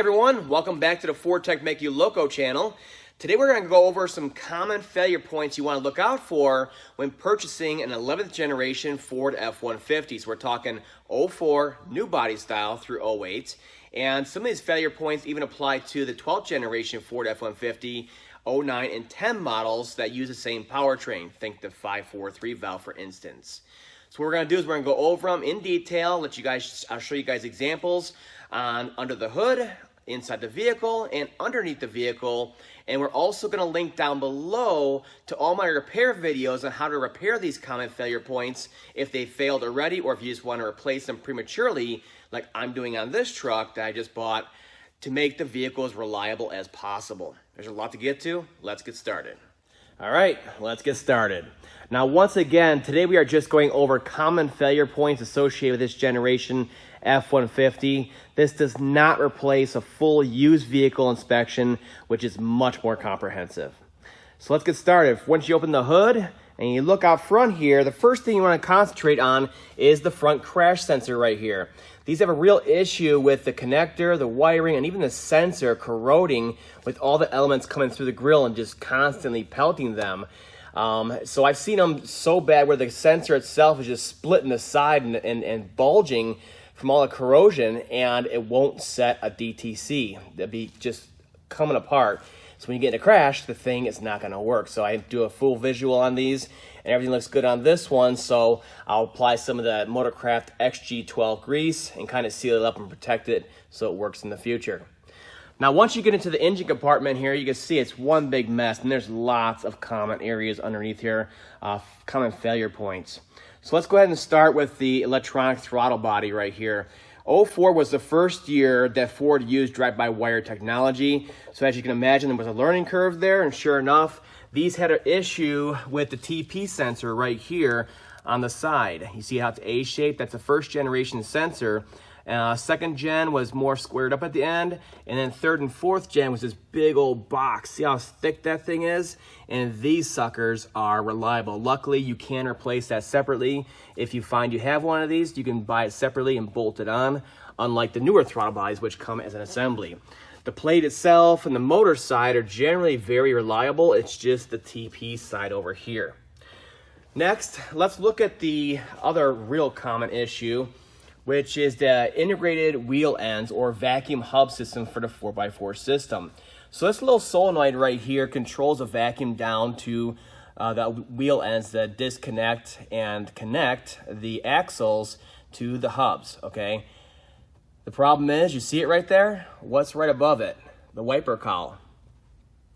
everyone, welcome back to the FordTechMakuloco channel. Today we're going to go over some common failure points you want to look out for when purchasing an 11th generation Ford F-150. So we're talking 04 new body style through 08. And some of these failure points even apply to the 12th generation Ford F-150, 09 and 10 models that use the same powertrain. Think the 543 valve, for instance. So what we're going to do is we're going to go over them in detail, I'll show you guys examples on under the hood, inside the vehicle, and underneath the vehicle. And we're also going to link down below to all my repair videos on how to repair these common failure points if they failed already, or if you just want to replace them prematurely, like I'm doing on this truck that I just bought, to make the vehicle as reliable as possible. There's a lot to get to. Let's get started. All right, let's get started. Now, once again, today we are just going over common failure points associated with this generation F-150. This does not replace a full used vehicle inspection, which is much more comprehensive. So let's get started. Once you open the hood and you look out front here, the first thing you want to concentrate on is the front crash sensor right here. These have a real issue with the connector, the wiring, and even the sensor corroding with all the elements coming through the grill and just constantly pelting them. So I've seen them so bad where the sensor itself is just splitting the side and bulging from all the corrosion, and it won't set a DTC. It'll be just coming apart. So when you get in a crash, the thing is not going to work. So I do a full visual on these, and everything looks good on this one. So I'll apply some of the Motorcraft XG12 grease and kind of seal it up and protect it so it works in the future. Now, once you get into the engine compartment here, you can see it's one big mess, and there's lots of common areas underneath here, common failure points. So let's go ahead and start with the electronic throttle body right here. 04 was the first year that Ford used drive-by-wire technology. So as you can imagine, there was a learning curve there, and sure enough, these had an issue with the TP sensor right here on the side. You see how it's A-shaped? That's a first generation sensor. Second gen was more squared up at the end, and then third and fourth gen was this big old box. See how thick that thing is? And these suckers are reliable. Luckily, you can replace that separately. If you find you have one of these, you can buy it separately and bolt it on, unlike the newer throttle bodies, which come as an assembly. The plate itself and the motor side are generally very reliable. It's just the TP side over here. Next, let's look at the other real common issue, which is the integrated wheel ends or vacuum hub system for the 4x4 system. So this little solenoid right here controls a vacuum down to the wheel ends that disconnect and connect the axles to the hubs, okay? The problem is, you see it right there? What's right above it? The wiper cowl.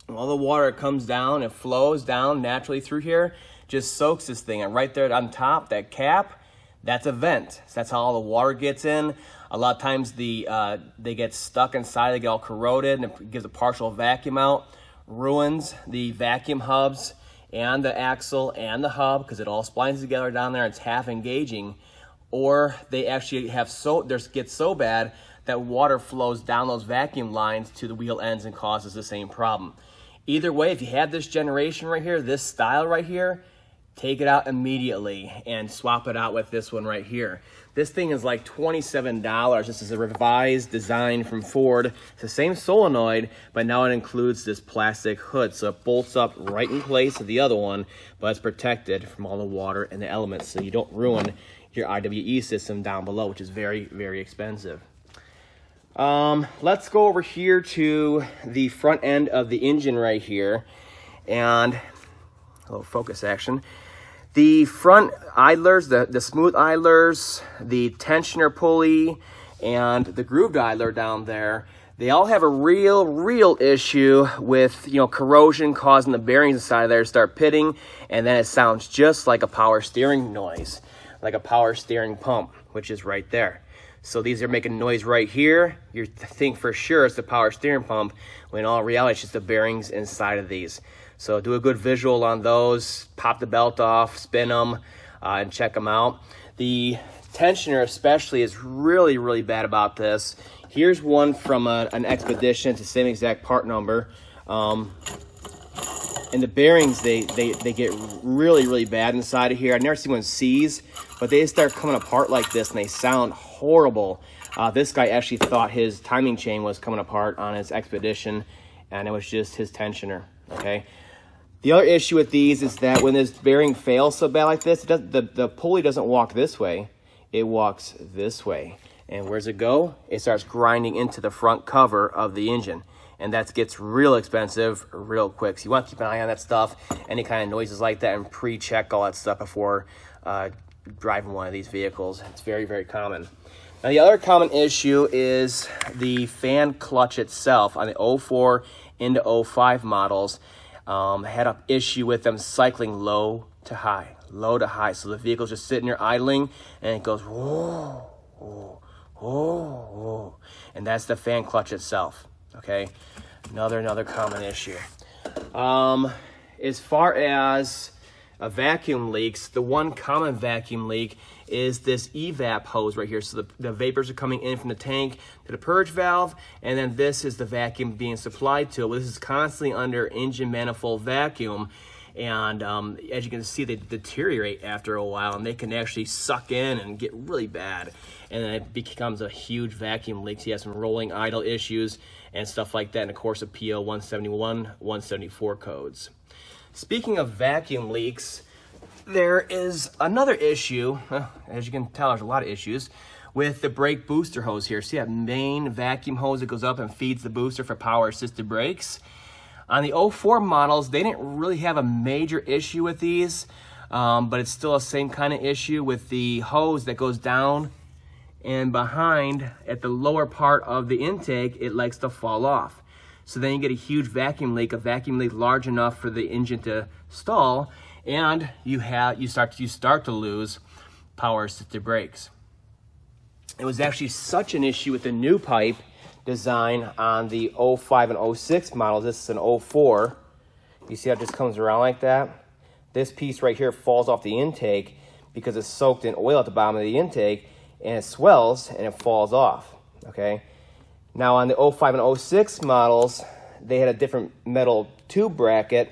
All the water comes down, it flows down naturally through here, just soaks this thing, and right there on top, that cap, that's a vent. So that's how all the water gets in. A lot of times they get stuck inside, they get all corroded, and it gives a partial vacuum out, ruins the vacuum hubs and the axle and the hub because it all splines together down there and it's half engaging. Or they actually get so bad that water flows down those vacuum lines to the wheel ends and causes the same problem. Either way, if you have this generation right here, this style right here, take it out immediately and swap it out with this one right here. This thing is like $27. This is a revised design from Ford. It's the same solenoid, but now it includes this plastic hood. So it bolts up right in place of the other one, but it's protected from all the water and the elements so you don't ruin your IWE system down below, which is very, very expensive. Let's go over here to the front end of the engine right here, and a little focus action. The front idlers, the smooth idlers, the tensioner pulley, and the grooved idler down there, they all have a real issue with, corrosion causing the bearings inside of there to start pitting, and then it sounds just like a power steering noise, like a power steering pump, which is right there. So these are making noise right here. You think for sure it's the power steering pump, when in all reality it's just the bearings inside of these. So do a good visual on those, pop the belt off, spin them, and check them out. The tensioner especially is really bad about this. Here's one from an Expedition. It's the same exact part number. And the bearings, they get really bad inside of here. I've never seen one seize, but they start coming apart like this and they sound horrible. This guy actually thought his timing chain was coming apart on his Expedition, and it was just his tensioner, okay? The other issue with these is that when this bearing fails so bad like this, the pulley doesn't walk this way, it walks this way. And where's it go? It starts grinding into the front cover of the engine. And that gets real expensive real quick. So you want to keep an eye on that stuff, any kind of noises like that, and pre-check all that stuff before driving one of these vehicles. It's very, very common. Now, the other common issue is the fan clutch itself on the 04 into 05 models. Had an issue with them cycling low to high. So the vehicle's just sitting there idling, and it goes, whoa, whoa, whoa, whoa. And that's the fan clutch itself, okay? Another common issue. As far as vacuum leaks, the one common vacuum leak is this evap hose right here. So the vapors are coming in from the tank to the purge valve, and then this is the vacuum being supplied to it. Well, this is constantly under engine manifold vacuum, and as you can see, they deteriorate after a while, and they can actually suck in and get really bad, and then it becomes a huge vacuum leak. So you have some rolling idle issues and stuff like that in the course of PO 171, 174 codes. Speaking of vacuum leaks, there is another issue, as you can tell, there's a lot of issues, with the brake booster hose here. See that main vacuum hose that goes up and feeds the booster for power-assisted brakes? On the 04 models, they didn't really have a major issue with these, but it's still the same kind of issue with the hose that goes down and behind at the lower part of the intake, it likes to fall off. So then you get a huge vacuum leak, a vacuum leak large enough for the engine to stall, and you start to lose power-assisted brakes. It was actually such an issue with the new pipe design on the 05 and 06 models. This is an 04. You see how it just comes around like that? This piece right here falls off the intake because it's soaked in oil at the bottom of the intake, and it swells and it falls off, okay? Now on the 05 and 06 models, they had a different metal tube bracket,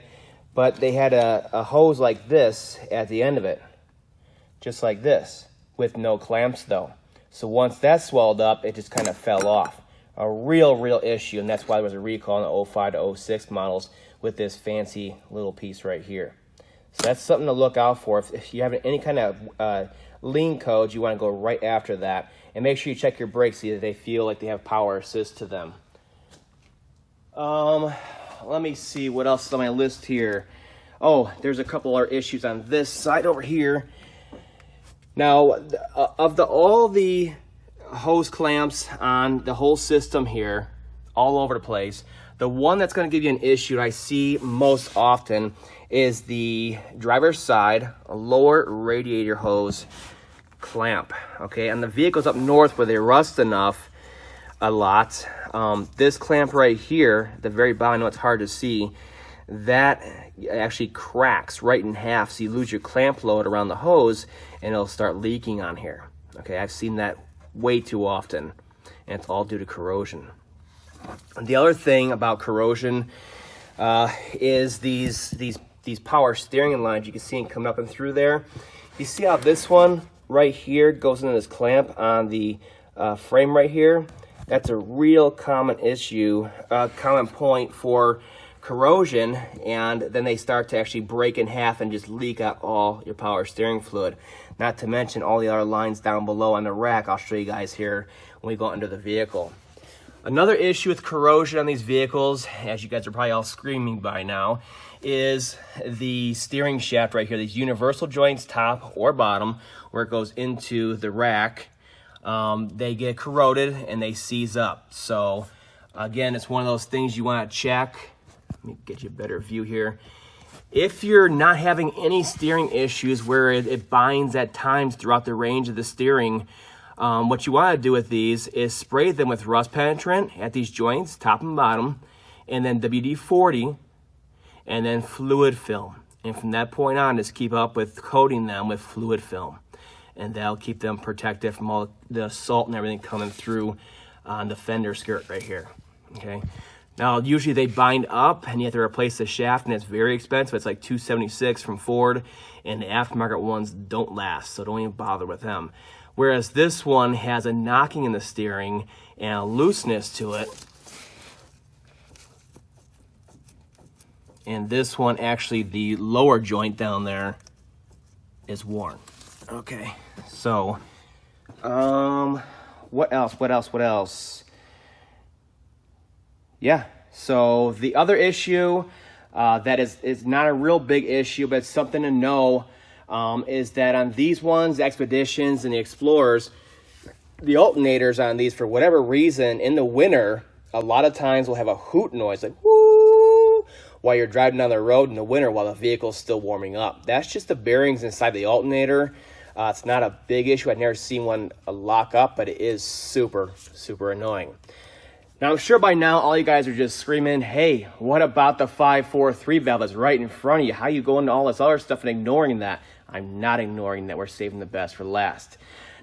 but they had a hose like this at the end of it, just like this, with no clamps though. So once that swelled up, it just kind of fell off. A real issue, and that's why there was a recall in the 05 to 06 models with this fancy little piece right here. So that's something to look out for. If you have any kind of lean codes, you want to go right after that. And make sure you check your brakes, see that they feel like they have power assist to them. Let me see what else is on my list here. Oh, there's a couple other issues on this side over here. Now, of all the hose clamps on the whole system here, all over the place, the one that's going to give you an issue that I see most often is the driver's side lower radiator hose clamp, okay? And the vehicles up north where they rust enough a lot, this clamp right here, the very bottom, I know it's hard to see, that actually cracks right in half, so you lose your clamp load around the hose and it'll start leaking on here, okay? I've seen that way too often, and it's all due to corrosion. And the other thing about corrosion is these power steering lines. You can see them coming up and through there. You see how this one right here goes into this clamp on the frame right here? That's a real common issue, common point for corrosion, and then they start to actually break in half and just leak out all your power steering fluid. Not to mention all the other lines down below on the rack. I'll show you guys here when we go under the vehicle. Another issue with corrosion on these vehicles, as you guys are probably all screaming by now, is the steering shaft right here, these universal joints, top or bottom, where it goes into the rack. They get corroded and they seize up. So again, it's one of those things you want to check. Let me get you a better view here. If you're not having any steering issues where it binds at times throughout the range of the steering, what you want to do with these is spray them with rust penetrant at these joints, top and bottom, and then WD-40, and then fluid film. And from that point on, just keep up with coating them with fluid film. And that'll keep them protected from all the salt and everything coming through on the fender skirt right here, okay? Now, usually they bind up and you have to replace the shaft, and it's very expensive. It's like $276 from Ford, and the aftermarket ones don't last, so don't even bother with them. whereas this one has a knocking in the steering and a looseness to it. And this one, actually, the lower joint down there is worn. Okay, so, what else? Yeah, so the other issue that is not a real big issue, but it's something to know, is that on these ones, the Expeditions and the Explorers, the alternators on these, for whatever reason, in the winter, a lot of times will have a hoot noise, like whoo, while you're driving down the road in the winter while the vehicle's still warming up. That's just the bearings inside the alternator. It's not a big issue. I've never seen one lock up, but it is super, super annoying. Now, I'm sure by now all you guys are just screaming, hey, what about the 543 valve that's right in front of you? How you go into all this other stuff and ignoring that? I'm not ignoring that. We're saving the best for last.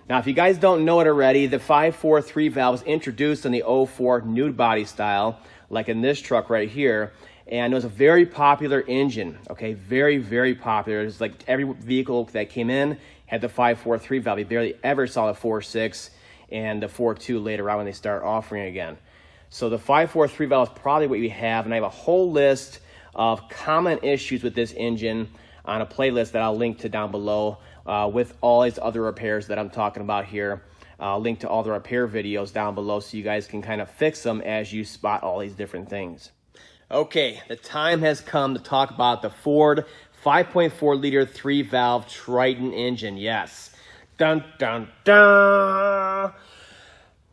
Now, if you guys don't know it already, the 543 valve was introduced in the 04 nude body style, like in this truck right here, and it was a very popular engine, okay? Very, very popular. It was like every vehicle that came in had the 543 valve. You barely ever saw the 4.6 and the 4.2 later on when they start offering again. So the 543 valve is probably what we have, and I have a whole list of common issues with this engine on a playlist that I'll link to down below with all these other repairs that I'm talking about here. I'll link to all the repair videos down below so you guys can kind of fix them as you spot all these different things. Okay, the time has come to talk about the Ford 5.4 liter 3-valve Triton engine. Yes. Dun, dun, dun.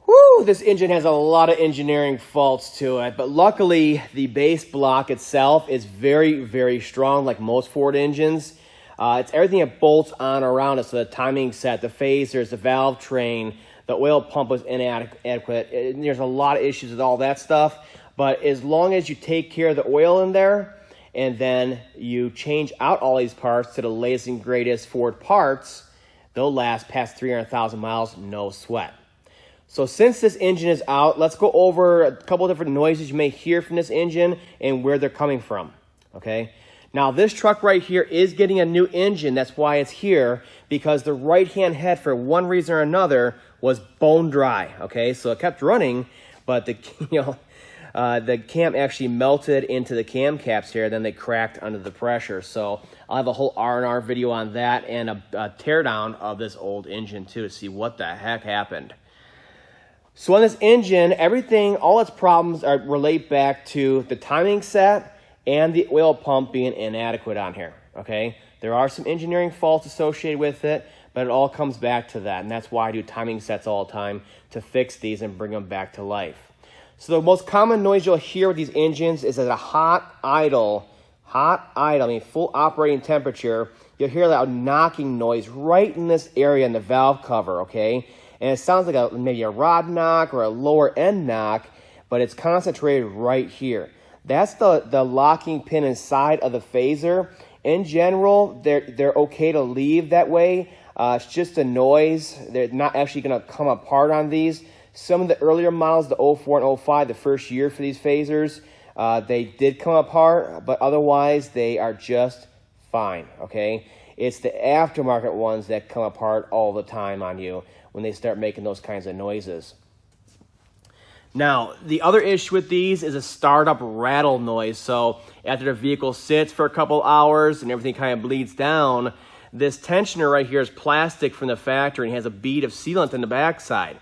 Woo, this engine has a lot of engineering faults to it, but luckily the base block itself is very, very strong, like most Ford engines. It's everything that bolts on around it, so the timing set, the phasers, the valve train, the oil pump was inadequate. There's a lot of issues with all that stuff, but as long as you take care of the oil in there, and then you change out all these parts to the latest and greatest Ford parts, they'll last past 300,000 miles, no sweat. So since this engine is out, let's go over a couple of different noises you may hear from this engine and where they're coming from, okay? Now this truck right here is getting a new engine. That's why it's here, because the right-hand head, for one reason or another, was bone dry, okay? So it kept running, but the cam actually melted into the cam caps here, then they cracked under the pressure. So I'll have a whole R&R video on that and a teardown of this old engine too to see what the heck happened. So on this engine, everything, all its problems relate back to the timing set and the oil pump being inadequate on here, okay? There are some engineering faults associated with it, but it all comes back to that, and that's why I do timing sets all the time, to fix these and bring them back to life. So the most common noise you'll hear with these engines is at a hot idle, I mean full operating temperature, you'll hear that knocking noise right in this area in the valve cover, okay? And it sounds like maybe a rod knock or a lower end knock, but it's concentrated right here. That's the locking pin inside of the phaser. In general, they're okay to leave that way. It's just a noise. They're not actually going to come apart on these. Some of the earlier models, the 04 and 05, the first year for these phasers, they did come apart, but otherwise they are just fine, okay? It's the aftermarket ones that come apart all the time on you when they start making those kinds of noises. Now, the other issue with these is a startup rattle noise. So after the vehicle sits for a couple hours and everything kind of bleeds down, this tensioner right here is plastic from the factory and has a bead of sealant in the backside.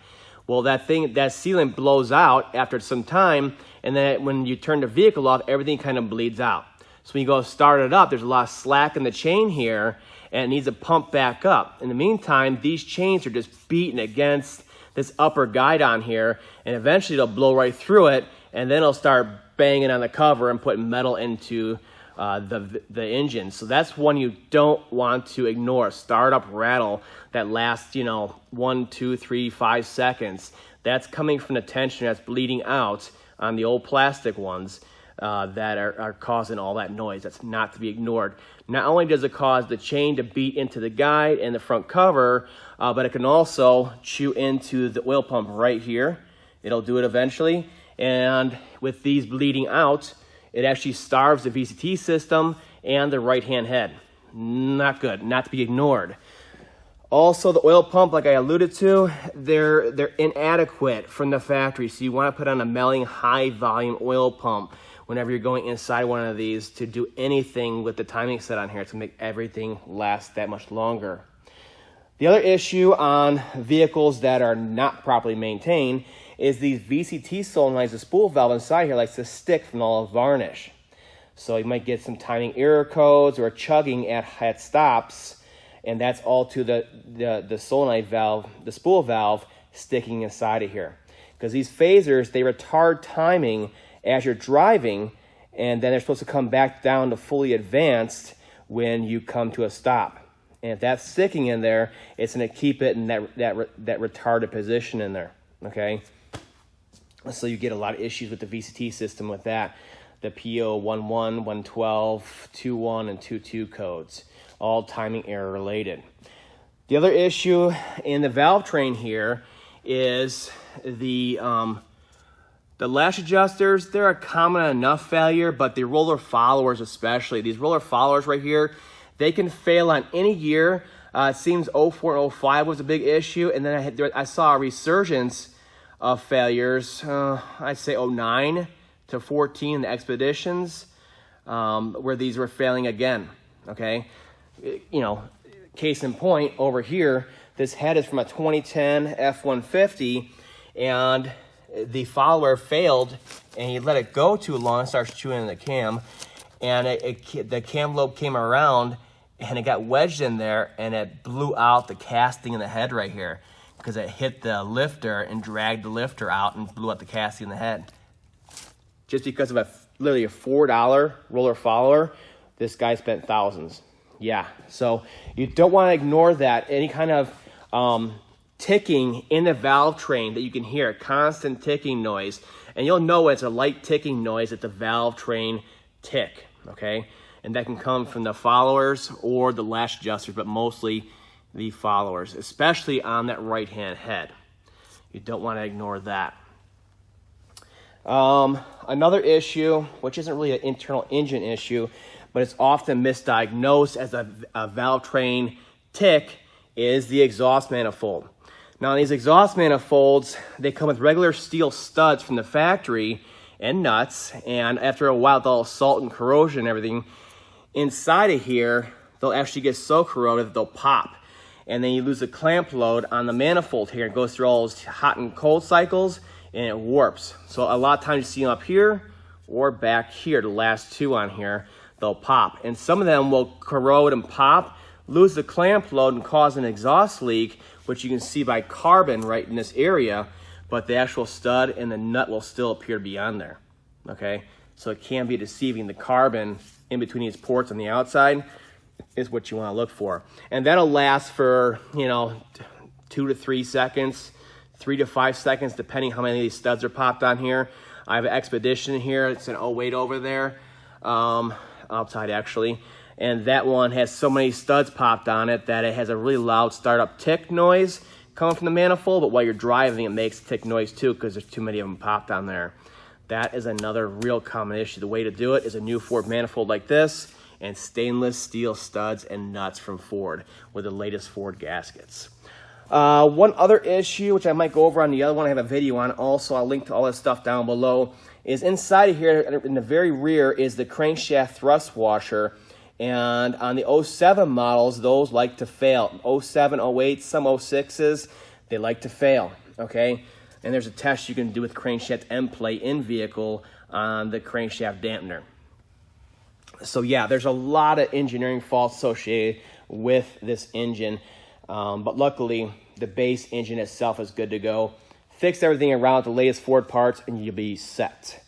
Well, that sealant blows out after some time, and then when you turn the vehicle off, everything kind of bleeds out. So when you go start it up, there's a lot of slack in the chain here, and it needs to pump back up. In the meantime, these chains are just beating against this upper guide on here, and eventually they'll blow right through it, and then it'll start banging on the cover and putting metal into the engine. So that's one you don't want to ignore. Startup rattle that lasts, 1, 2, 3, 5 seconds. That's coming from the tensioner that's bleeding out on the old plastic ones that are causing all that noise. That's not to be ignored. Not only does it cause the chain to beat into the guide and the front cover, but it can also chew into the oil pump right here. It'll do it eventually. And with these bleeding out, it actually starves the VCT system and the right-hand head. Not good, not to be ignored. Also, the oil pump, like I alluded to, they're inadequate from the factory. So you want to put on a Melling high volume oil pump whenever you're going inside one of these to do anything with the timing set on here to make everything last that much longer. The other issue on vehicles that are not properly maintained is these VCT solenoids, the spool valve inside here likes to stick from all the varnish. So you might get some timing error codes or chugging at stops, and that's all to the solenoid valve, the spool valve sticking inside of here. Because these phasers, they retard timing as you're driving, and then they're supposed to come back down to fully advanced when you come to a stop. And if that's sticking in there, it's going to keep it in that retarded position in there, okay? So you get a lot of issues with the VCT system with that. The PO 11, 112, 21, and 22 codes, all timing error related. The other issue in the valve train here is the latch adjusters. They're a common enough failure, but the roller followers especially, these roller followers right here, they can fail on any year. It seems 04 and 05 was a big issue, and then I saw a resurgence of failures, I'd say 09 to 14 in the Expeditions, where these were failing again, okay? You know, case in point, over here, this head is from a 2010 F-150, and the follower failed, and he let it go too long and starts chewing in the cam, and the cam lobe came around, and it got wedged in there, and it blew out the casting in the head right here because it hit the lifter and dragged the lifter out and blew out the casting in the head. Just because of literally a $4 roller follower, this guy spent thousands. Yeah, so you don't want to ignore that. Any kind of ticking in the valve train that you can hear, constant ticking noise, and you'll know it's a light ticking noise at the valve train tick, okay? And that can come from the followers or the latch adjusters, but mostly the followers, especially on that right-hand head. You don't want to ignore that. Another issue, which isn't really an internal engine issue, but it's often misdiagnosed as a valve train tick, is the exhaust manifold. Now, these exhaust manifolds, they come with regular steel studs from the factory and nuts, and after a while, with all salt and corrosion and everything, inside of here, they'll actually get so corroded that they'll pop. And then you lose the clamp load on the manifold here. It goes through all those hot and cold cycles, and it warps. So a lot of times you see them up here or back here, the last two on here, they'll pop. And some of them will corrode and pop, lose the clamp load and cause an exhaust leak, which you can see by carbon right in this area, but the actual stud and the nut will still appear to be on there, okay? So it can be deceiving. The carbon in between these ports on the outside is what you want to look for. And that'll last for, 2 to 3 seconds, 3 to 5 seconds, depending how many of these studs are popped on here. I have an Expedition here. It's an 08 over there, outside actually. And that one has so many studs popped on it that it has a really loud startup tick noise coming from the manifold, but while you're driving, it makes tick noise too because there's too many of them popped on there. That is another real common issue. The way to do it is a new Ford manifold like this and stainless steel studs and nuts from Ford with the latest Ford gaskets. One other issue, which I might go over on the other one, I have a video on also, I'll link to all this stuff down below, is inside of here in the very rear is the crankshaft thrust washer. And on the 07 models, those like to fail. 07, 08, some 06s, they like to fail, okay? And there's a test you can do with crankshaft end plate in vehicle on the crankshaft dampener. So yeah, there's a lot of engineering faults associated with this engine, but luckily the base engine itself is good to go. Fix everything around with the latest Ford parts and you'll be set.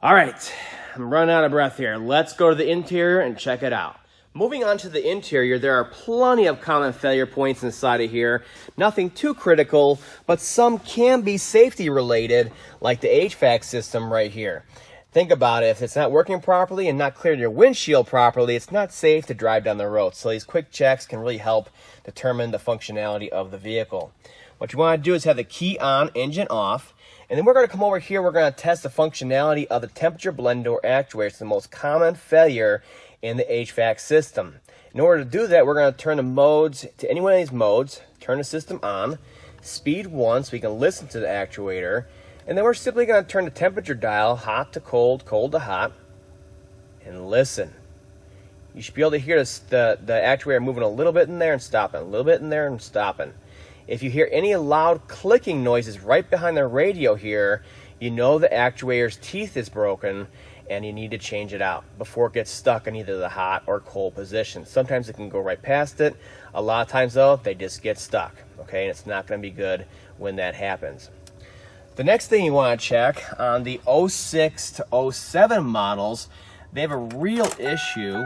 All right, I'm running out of breath here. Let's go to the interior and check it out. Moving on to the interior, there are plenty of common failure points inside of here. Nothing too critical, but some can be safety related, like the HVAC system right here. Think about it, if it's not working properly and not clearing your windshield properly, it's not safe to drive down the road. So these quick checks can really help determine the functionality of the vehicle. What you want to do is have the key on, engine off, and then we're going to come over here, we're going to test the functionality of the temperature blend door actuator. It's the most common failure in the HVAC system. In order to do that, we're going to turn the modes to any one of these modes, turn the system on, speed 1 so we can listen to the actuator, and then we're simply going to turn the temperature dial hot to cold, cold to hot, and listen. You should be able to hear the actuator moving a little bit in there and stopping, a little bit in there and stopping. If you hear any loud clicking noises right behind the radio here, you know the actuator's teeth is broken and you need to change it out before it gets stuck in either the hot or cold position. Sometimes it can go right past it. A lot of times though, they just get stuck, okay? And it's not gonna be good when that happens. The next thing you wanna check on the 06 to 07 models, they have a real issue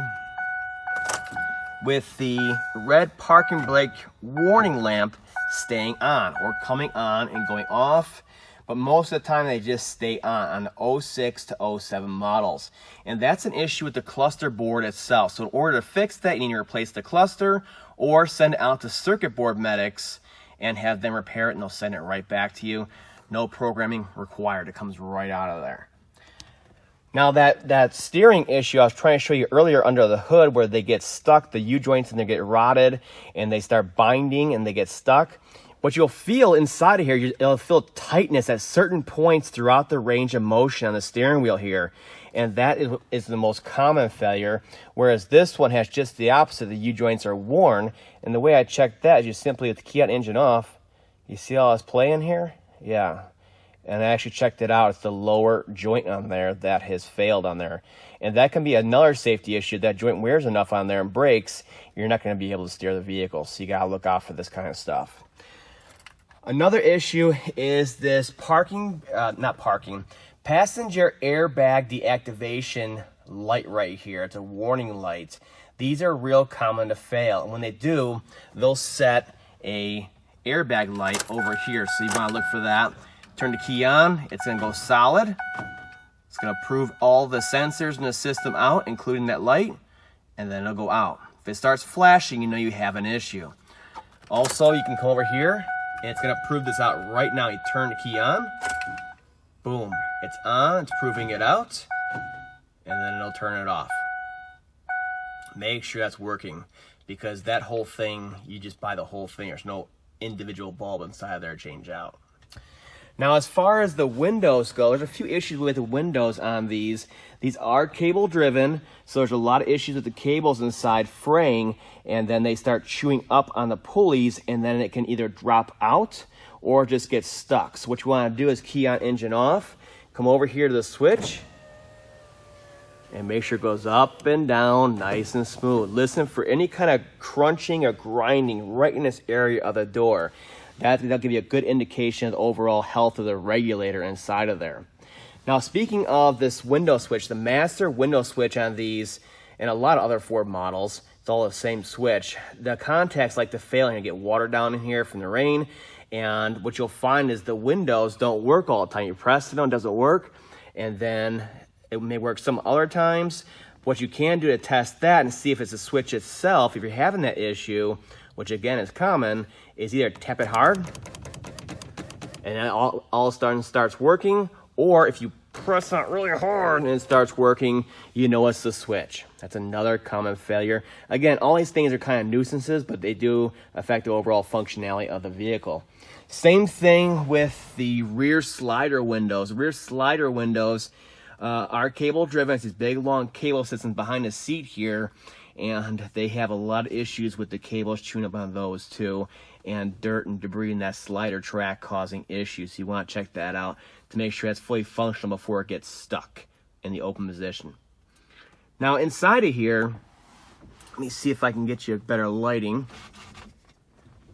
with the red parking brake warning lamp staying on or coming on and going off. But most of the time they just stay on the 06 to 07 models. And that's an issue with the cluster board itself. So in order to fix that, you need to replace the cluster or send it out to circuit board medics and have them repair it, and they'll send it right back to you. No programming required. It comes right out of there. Now that steering issue I was trying to show you earlier under the hood, where they get stuck, the U-joints, and they get rotted and they start binding and they get stuck. What you'll feel inside of here, you'll feel tightness at certain points throughout the range of motion on the steering wheel here. And that is the most common failure, whereas this one has just the opposite. The U-joints are worn. And the way I checked that is you simply, with the key on engine off, you see all this play in here? Yeah. And I actually checked it out. It's the lower joint on there that has failed on there. And that can be another safety issue. That joint wears enough on there and breaks, you're not going to be able to steer the vehicle. So you got to look out for this kind of stuff. Another issue is this passenger airbag deactivation light right here. It's a warning light. These are real common to fail. And when they do, they'll set a airbag light over here. So you want to look for that. Turn the key on, it's gonna go solid. It's gonna prove all the sensors in the system out, including that light, and then it'll go out. If it starts flashing, you know you have an issue. Also, you can come over here, and it's gonna prove this out right now. You turn the key on, boom, it's on, it's proving it out, and then it'll turn it off. Make sure that's working, because that whole thing, you just buy the whole thing. There's no individual bulb inside there to change out. Now, as far as the windows go, there's a few issues with the windows on these. These are cable driven, so there's a lot of issues with the cables inside fraying, and then they start chewing up on the pulleys, and then it can either drop out or just get stuck. So what you want to do is key on engine off, come over here to the switch, and make sure it goes up and down nice and smooth. Listen for any kind of crunching or grinding right in this area of the door. That'll give you a good indication of the overall health of the regulator inside of there. Now, speaking of this window switch, the master window switch on these and a lot of other Ford models, it's all the same switch. The contacts like to fail and you get water down in here from the rain. And what you'll find is the windows don't work all the time. You press it on, it doesn't work. And then it may work some other times. What you can do to test that and see if it's the switch itself, if you're having that issue, which again is common, is either tap it hard and then all of a sudden starts working, or if you press it really hard and it starts working, you know it's the switch. That's another common failure. Again, all these things are kind of nuisances, but they do affect the overall functionality of the vehicle. Same thing with the rear slider windows. Rear slider windows are cable driven. It's these big long cable systems behind the seat here, and they have a lot of issues with the cables chewing up on those too, and dirt and debris in that slider track causing issues. So you want to check that out to make sure it's fully functional before it gets stuck in the open position. Now inside of here, let me see if I can get you better lighting.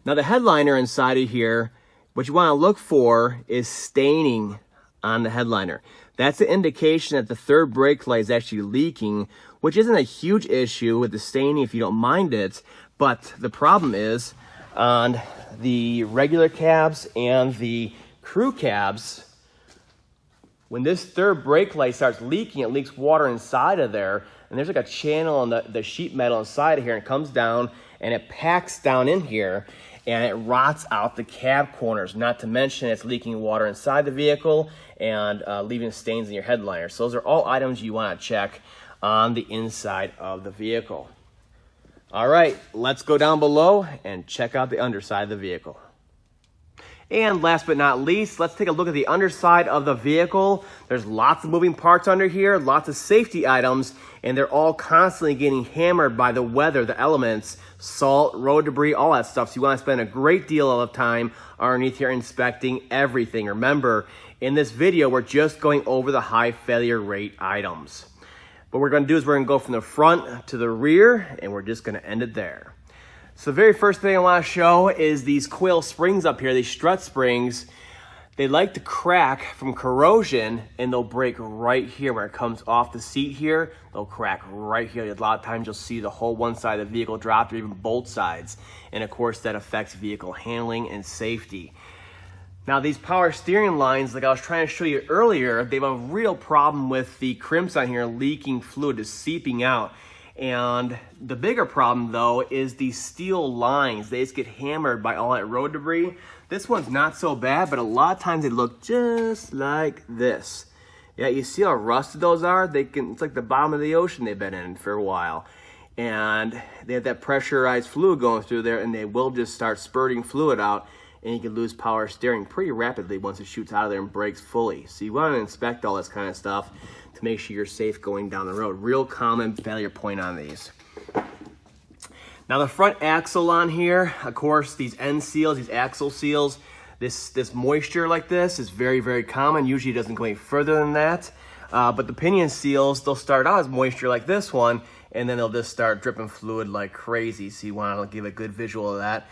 Now the headliner inside of here, what you want to look for is staining on the headliner. That's an indication that the third brake light is actually leaking, which isn't a huge issue with the staining if you don't mind it, but the problem is on the regular cabs and the crew cabs, when this third brake light starts leaking, it leaks water inside of there, and there's like a channel on the sheet metal inside of here, and it comes down and it packs down in here, and it rots out the cab corners, not to mention it's leaking water inside the vehicle and leaving stains in your headliner. So those are all items you want to check on the inside of the vehicle. All right, let's go down below and check out the underside of the vehicle. And last but not least, let's take a look at the underside of the vehicle. There's lots of moving parts under here, lots of safety items, and they're all constantly getting hammered by the weather, the elements, salt, road debris, all that stuff. So you want to spend a great deal of time underneath here inspecting everything. Remember, in this video, we're just going over the high failure rate items. What we're going to do is we're going to go from the front to the rear, and we're just going to end it there. So the very first thing I want to show is these coil springs up here, these strut springs. They like to crack from corrosion, and they'll break right here where it comes off the seat here. They'll crack right here. A lot of times you'll see the whole one side of the vehicle dropped, or even both sides. And of course that affects vehicle handling and safety. Now these power steering lines, like I was trying to show you earlier, they have a real problem with the crimps on here leaking fluid, is seeping out. And the bigger problem though is these steel lines. They just get hammered by all that road debris. This one's not so bad, but a lot of times they look just like this. Yeah, you see how rusted those are? It's like the bottom of the ocean they've been in for a while. And they have that pressurized fluid going through there, and they will just start spurting fluid out, and you can lose power steering pretty rapidly once it shoots out of there and breaks fully. So you want to inspect all this kind of stuff to make sure you're safe going down the road. Real common failure point on these. Now the front axle on here, of course, these end seals, these axle seals, this moisture like this is very, very common. Usually it doesn't go any further than that. But the pinion seals, they'll start out as moisture like this one, and then they'll just start dripping fluid like crazy. So you want to give a good visual of that,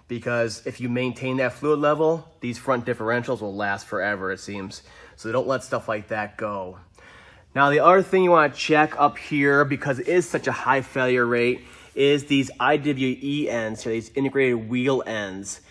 because if you maintain that fluid level, these front differentials will last forever, it seems. So don't let stuff like that go. Now the other thing you want to check up here, because it is such a high failure rate, is these IWE ends, so these integrated wheel ends.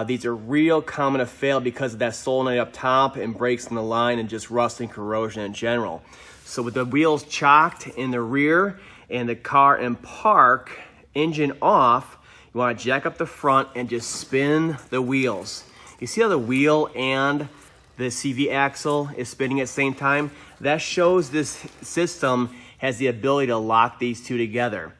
These are real common to fail because of that solenoid up top and breaks in the line and just rust and corrosion in general. So with the wheels chocked in the rear and the car in park, engine off, you want to jack up the front and just spin the wheels. You see how the wheel and the CV axle is spinning at the same time? That shows this system has the ability to lock these two together.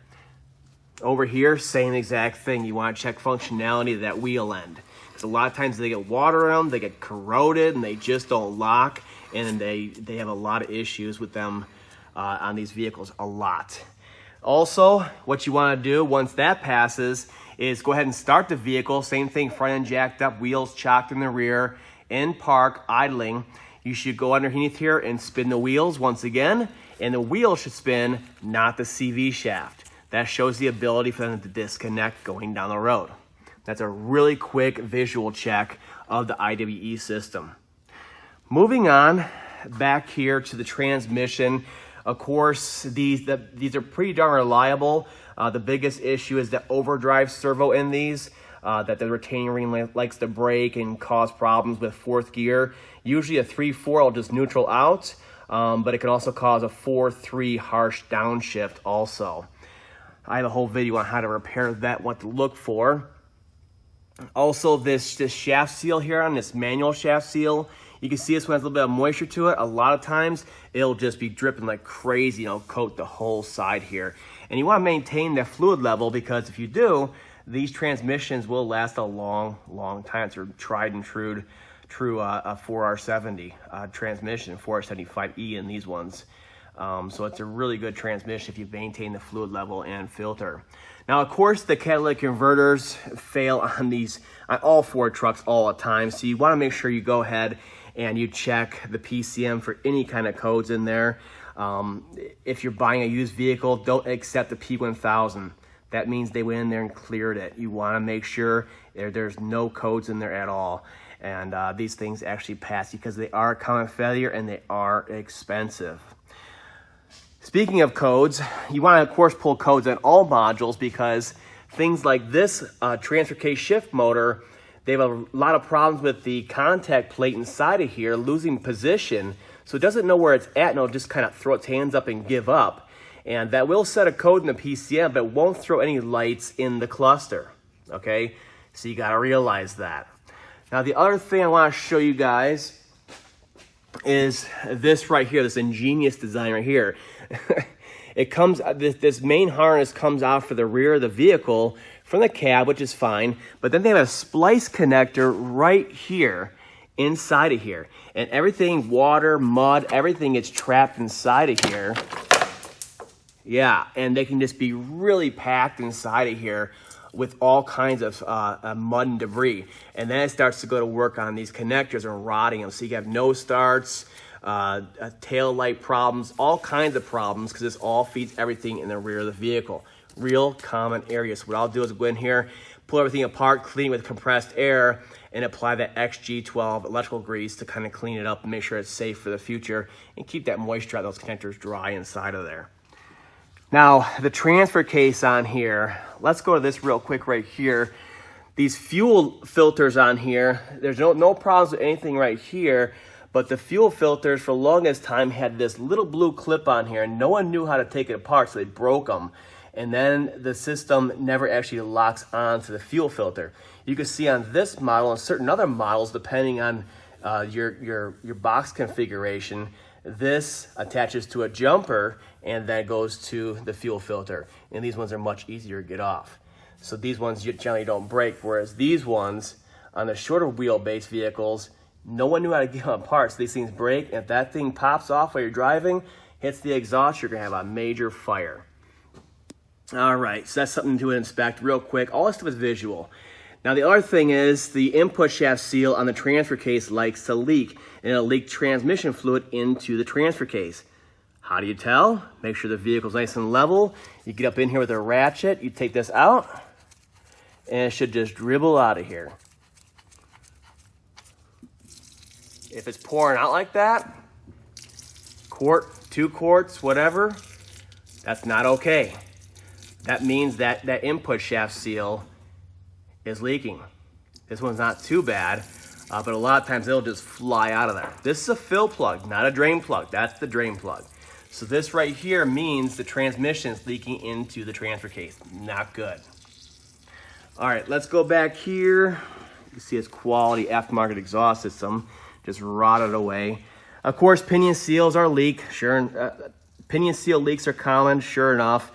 Over here, same exact thing. You want to check functionality of that wheel end, because a lot of times they get water on them, they get corroded, and they just don't lock, and they have a lot of issues with them on these vehicles, a lot. Also, what you want to do once that passes is go ahead and start the vehicle. Same thing, front end jacked up, wheels chocked in the rear, in park, idling. You should go underneath here and spin the wheels once again, and the wheel should spin, not the CV shaft. That shows the ability for them to disconnect going down the road. That's a really quick visual check of the IWE system. Moving on back here to the transmission. Of course, these are pretty darn reliable. The biggest issue is the overdrive servo in these, that the retaining ring likes to break and cause problems with fourth gear. Usually a 3-4 will just neutral out, but it can also cause a 4-3 harsh downshift also. I have a whole video on how to repair that, what to look for. Also, this shaft seal here on this manual shaft seal, you can see this one has a little bit of moisture to it. A lot of times, it'll just be dripping like crazy, coat the whole side here. And you want to maintain that fluid level, because if you do, these transmissions will last a long, long time. It's a tried and true 4R70 transmission, 4R75E in these ones. So it's a really good transmission if you maintain the fluid level and filter. Now, of course, the catalytic converters fail on all Ford trucks all the time. So you want to make sure you go ahead and you check the PCM for any kind of codes in there. If you're buying a used vehicle, don't accept the P1000. That means they went in there and cleared it. You want to make sure there's no codes in there at all. And these things actually pass because they are a common failure and they are expensive. Speaking of codes, you want to, of course, pull codes on all modules, because things like this transfer case shift motor, they have a lot of problems with the contact plate inside of here losing position. So it doesn't know where it's at, and it'll just kind of throw its hands up and give up. And that will set a code in the PCM, but it won't throw any lights in the cluster. Okay? So you got to realize that. Now, the other thing I want to show you guys is this right here, this ingenious design right here. It comes, this main harness comes out for the rear of the vehicle from the cab, which is fine. But then they have a splice connector right here, inside of here. And everything, water, mud, everything gets trapped inside of here. Yeah, and they can just be really packed inside of here with all kinds of mud and debris. And then it starts to go to work on these connectors and rotting them. So you have no starts, tail light problems, all kinds of problems, because this all feeds everything in the rear of the vehicle. Real common areas. So what I'll do is go in here, pull everything apart, clean with compressed air, and apply that XG12 electrical grease to kind of clean it up and make sure it's safe for the future and keep that moisture out of those connectors dry inside of there. Now, the transfer case on here, let's go to this real quick right here. These fuel filters on here, there's no problems with anything right here, but the fuel filters for the longest time had this little blue clip on here, and no one knew how to take it apart, so they broke them. And then the system never actually locks onto the fuel filter. You can see on this model and certain other models, depending on your box configuration, this attaches to a jumper and then goes to the fuel filter. And these ones are much easier to get off. So these ones generally don't break, whereas these ones on the shorter wheelbase vehicles, no one knew how to get them apart. So these things break, and if that thing pops off while you're driving, hits the exhaust, you're gonna have a major fire. All right, so that's something to inspect real quick. All this stuff is visual. Now the other thing is the input shaft seal on the transfer case likes to leak, and it'll leak transmission fluid into the transfer case. How do you tell? Make sure the vehicle's nice and level. You get up in here with a ratchet, you take this out, and it should just dribble out of here. If it's pouring out like that, quart, 2 quarts, whatever, that's not okay. That means that that input shaft seal is leaking. This one's not too bad, but a lot of times it'll just fly out of there. This is a fill plug, not a drain plug. That's the drain plug. So this right here means the transmission is leaking into the transfer case. Not good. All right, let's go back here. You see it's quality aftermarket exhaust system, just rotted away. Of course, pinion seals are leak. Sure, pinion seal leaks are common, sure enough.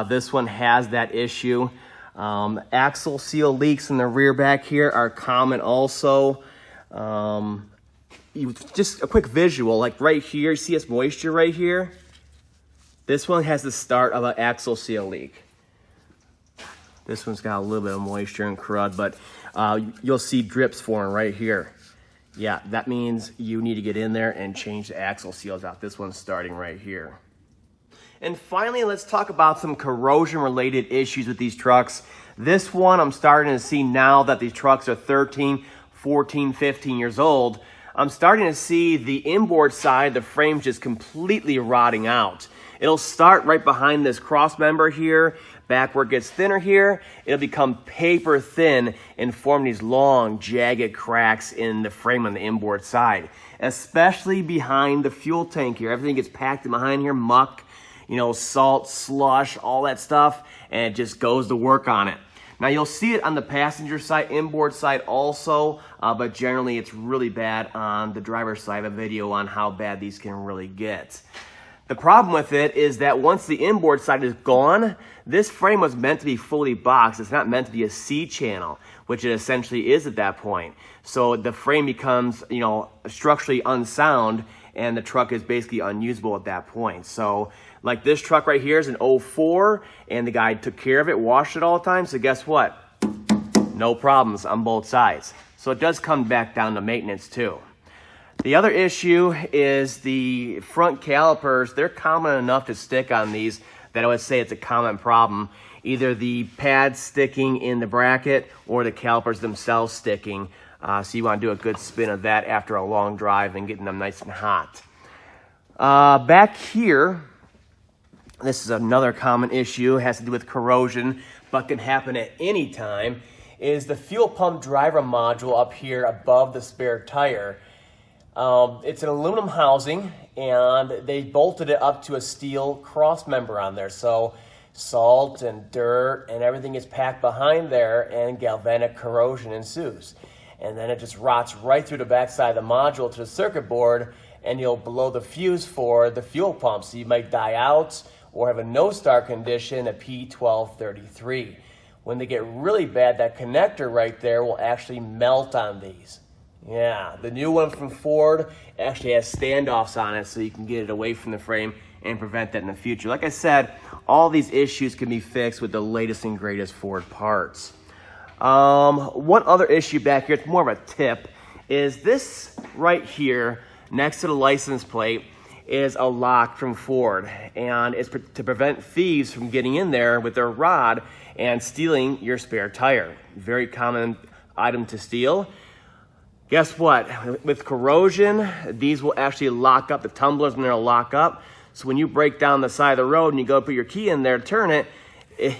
This one has that issue. Axle seal leaks in the rear back here are common also. Just a quick visual, like right here, you see this moisture right here? This one has the start of an axle seal leak. This one's got a little bit of moisture and crud, but you'll see drips forming right here. Yeah, that means you need to get in there and change the axle seals out. This one's starting right here. And finally, let's talk about some corrosion-related issues with these trucks. This one I'm starting to see now that these trucks are 13, 14, 15 years old. I'm starting to see the inboard side, the frame's just completely rotting out. It'll start right behind this cross member here, back where it gets thinner here. It'll become paper thin and form these long, jagged cracks in the frame on the inboard side, especially behind the fuel tank here. Everything gets packed in behind here, muck, you know, salt, slush, all that stuff, and it just goes to work on it. Now you'll see it on the passenger side, inboard side also, but generally it's really bad on the driver's side. A video on how bad these can really get. The problem with it is that once the inboard side is gone, this frame was meant to be fully boxed. It's not meant to be a C channel, which it essentially is at that point. So the frame becomes, you know, structurally unsound, and the truck is basically unusable at that point. So like this truck right here is an 04, and the guy took care of it, washed it all the time. So guess what? No problems on both sides. So it does come back down to maintenance too. The other issue is the front calipers. They're common enough to stick on these that I would say it's a common problem. Either the pads sticking in the bracket or the calipers themselves sticking. So you want to do a good spin of that after a long drive and getting them nice and hot. Back here, this is another common issue. It has to do with corrosion, but can happen at any time, is the fuel pump driver module up here above the spare tire. It's an aluminum housing, and they bolted it up to a steel cross member on there. So salt and dirt and everything is packed behind there, and galvanic corrosion ensues. And then it just rots right through the backside of the module to the circuit board, and you'll blow the fuse for the fuel pump. So you might die out, or have a no start condition, a P1233. When they get really bad, that connector right there will actually melt on these. Yeah, the new one from Ford actually has standoffs on it so you can get it away from the frame and prevent that in the future. Like I said, all these issues can be fixed with the latest and greatest Ford parts. One other issue back here, it's more of a tip, is this right here next to the license plate is a lock from Ford, and it's to prevent thieves from getting in there with their rod and stealing your spare tire. Very common item to steal. Guess what? With corrosion, these will actually lock up. The tumblers, and they'll lock up. So when you break down the side of the road and you go put your key in there to turn it,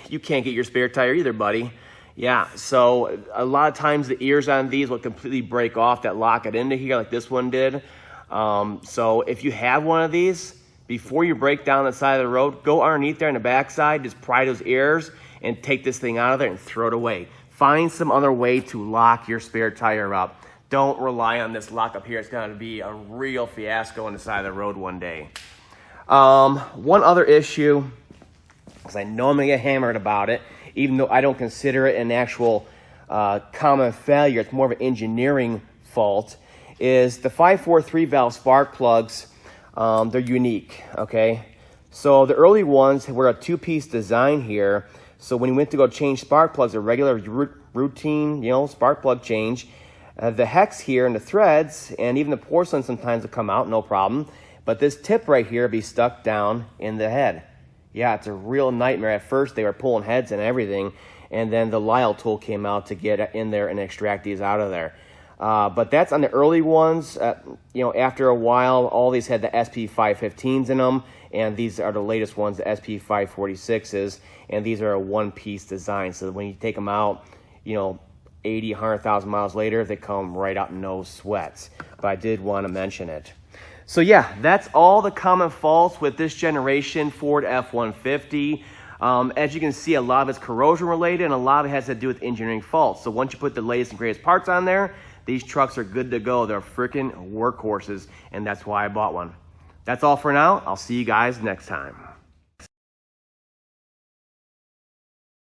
you can't get your spare tire either, buddy. Yeah, so a lot of times the ears on these will completely break off that lock it into here like this one did. So if you have one of these, before you break down the side of the road, go underneath there on the backside, just pry those ears and take this thing out of there and throw it away. Find some other way to lock your spare tire up. Don't rely on this lock up here. It's going to be a real fiasco on the side of the road one day. One other issue, because I know I'm going to get hammered about it, even though I don't consider it an actual common failure, it's more of an engineering fault, is the 543 valve spark plugs. They're unique, okay? So the early ones were a two-piece design here. So when you went to go change spark plugs, a regular routine, spark plug change, the hex here and the threads and even the porcelain sometimes will come out, no problem. But this tip right here will be stuck down in the head. Yeah, it's a real nightmare. At first, they were pulling heads and everything, and then the Lyle tool came out to get in there and extract these out of there. But that's on the early ones. After a while, all these had the SP515s in them, and these are the latest ones, the SP546s, and these are a one-piece design. So when you take them out, 80, 100,000 miles later, they come right out no sweats. But I did want to mention it. So yeah, that's all the common faults with this generation Ford F-150. As you can see, a lot of it's corrosion related and a lot of it has to do with engineering faults. So once you put the latest and greatest parts on there, these trucks are good to go. They're freaking workhorses, and that's why I bought one. That's all for now. I'll see you guys next time.